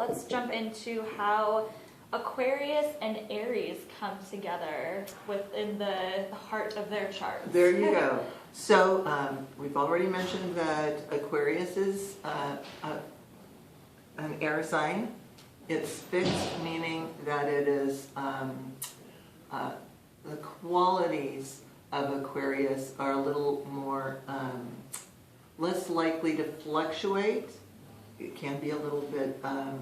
let's jump into how Aquarius and Aries come together within the heart of their charts. There you go. So we've already mentioned that Aquarius is an air sign. It's fixed, meaning that it is the qualities of Aquarius are a little more less likely to fluctuate. It can be a little bit, I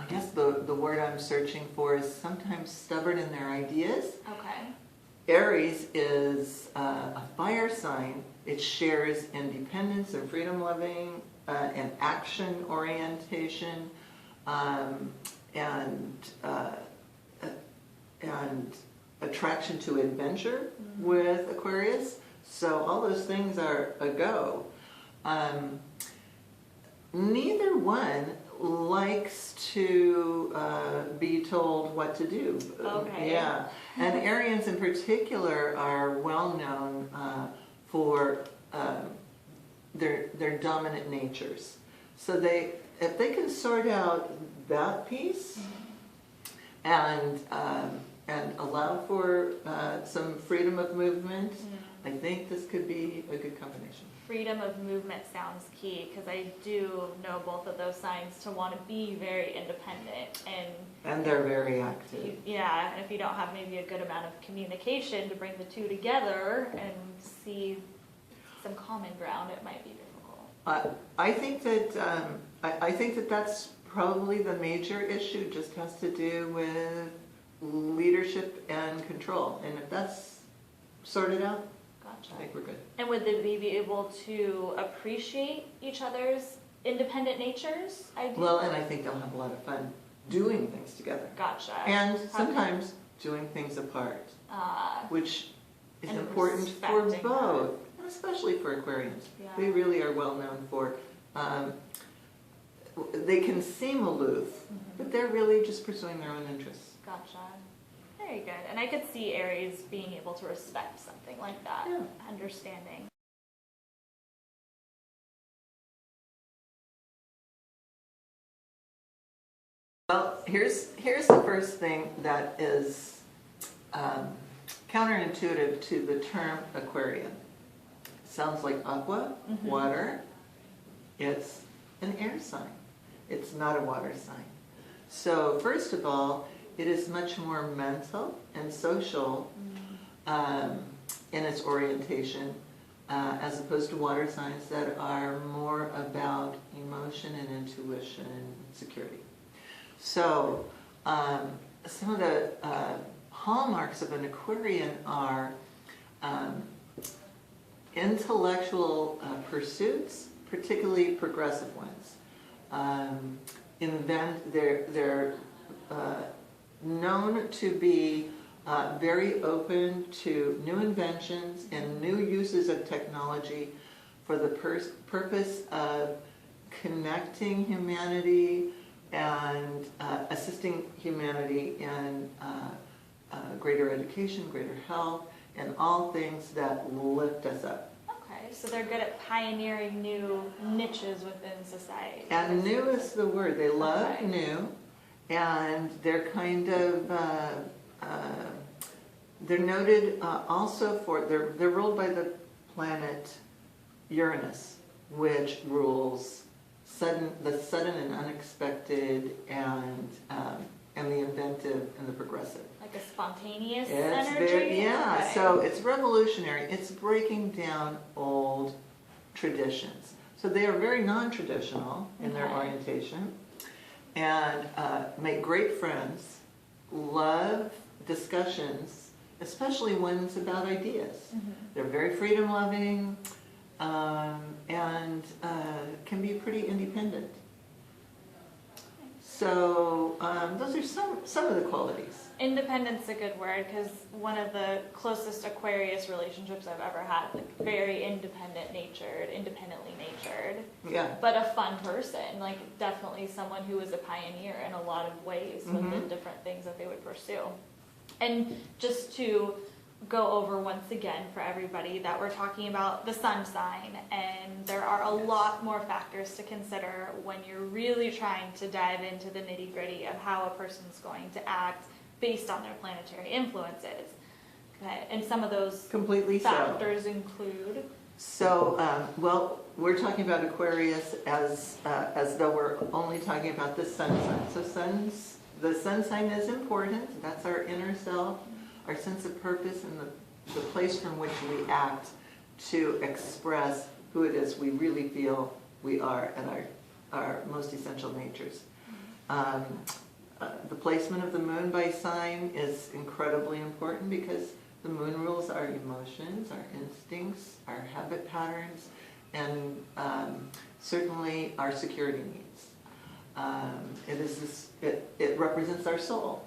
guess the word I'm searching for is sometimes stubborn in their ideas. Okay. Aries is a fire sign. It shares independence and freedom loving and action orientation and attraction to adventure with Aquarius. So all those things are a go. Neither one likes to be told what to do. Okay. Yeah. And Arians in particular are well known for their dominant natures. So if they can sort out that piece and allow for some freedom of movement, I think this could be a good combination. Freedom of movement sounds key, because I do know both of those signs to want to be very independent and they're very active. Yeah, and if you don't have maybe a good amount of communication to bring the two together and see some common ground, it might be difficult. I think that that's probably the major issue. It just has to do with leadership and control, and if that's sorted out, gotcha. I think we're good. And would they be able to appreciate each other's independent natures? Well, and I think they'll have a lot of fun doing things together. Gotcha. And sometimes doing things apart, which is important for both, and especially for Aquarians. Yeah. They really are well known for, they can seem aloof, but they're really just pursuing their own interests. Gotcha. Very good. And I could see Aries being able to respect something like that, Yeah. understanding. Well, here's the first thing that is counterintuitive to the term Aquarian. Sounds like aqua, water. It's an air sign. It's not a water sign. So first of all, it is much more mental and social in its orientation as opposed to water signs that are more about emotion and intuition and security. So some of the hallmarks of an Aquarian are intellectual pursuits, particularly progressive ones. They're known to be very open to new inventions and new uses of technology for the purpose of connecting humanity and assisting humanity in greater education, greater health, and all things that lift us up. Okay, so they're good at pioneering new niches within society. And new is the word. They love new, and they're kind of they're noted also for they're ruled by the planet Uranus, which rules the sudden and unexpected, and the inventive and the progressive. Like a spontaneous It's energy? Okay. So it's revolutionary. It's breaking down old traditions. So they are very non-traditional in their orientation, and make great friends, love discussions, especially ones about ideas. They're very freedom-loving, and can be pretty independent. So those are some of the qualities. Independent's a good word, because one of the closest Aquarius relationships I've ever had, like very independently natured, Yeah. but a fun person, like definitely someone who was a pioneer in a lot of ways with the different things that they would pursue. And just to go over once again for everybody that we're talking about the sun sign, and there are a lot more factors to consider when you're really trying to dive into the nitty-gritty of how a person's going to act based on their planetary influences. Okay, and some of those Completely so. factors include. So, well, we're talking about Aquarius as though we're only talking about the sun sign. So the sun sign is important. That's our inner self, our sense of purpose, and the place from which we act to express who it is we really feel we are and our most essential natures. The placement of the moon by sign is incredibly important because the moon rules our emotions, our instincts, our habit patterns, and certainly our security needs. It represents our soul.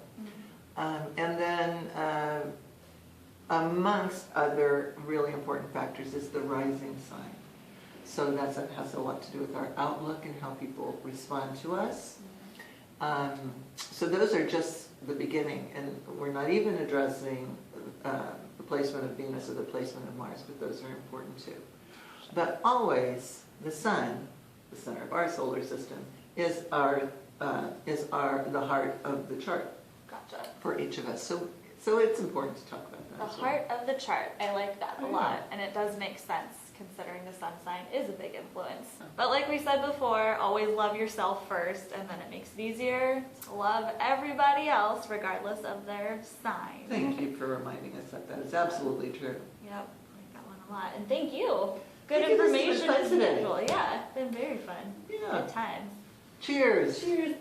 And then amongst other really important factors is the rising sign. So that has a lot to do with our outlook and how people respond to us. So those are just the beginning, and we're not even addressing the placement of Venus or the placement of Mars, but those are important too. But always, the sun, the center of our solar system, is the heart of the chart. Gotcha. For each of us. So it's important to talk about that. The as well. heart of the chart. I like that a Yeah. lot. And it does make sense considering the sun sign is a big influence. But like we said before, always love yourself first, and then it makes it easier to love everybody else regardless of their sign. Thank you for reminding us that is absolutely true. Yep, I like that one a lot. And thank you. Good Thank you. This has been information fun as today. usual. Yeah, it's been very fun. Yeah. Good times. Cheers. Cheers.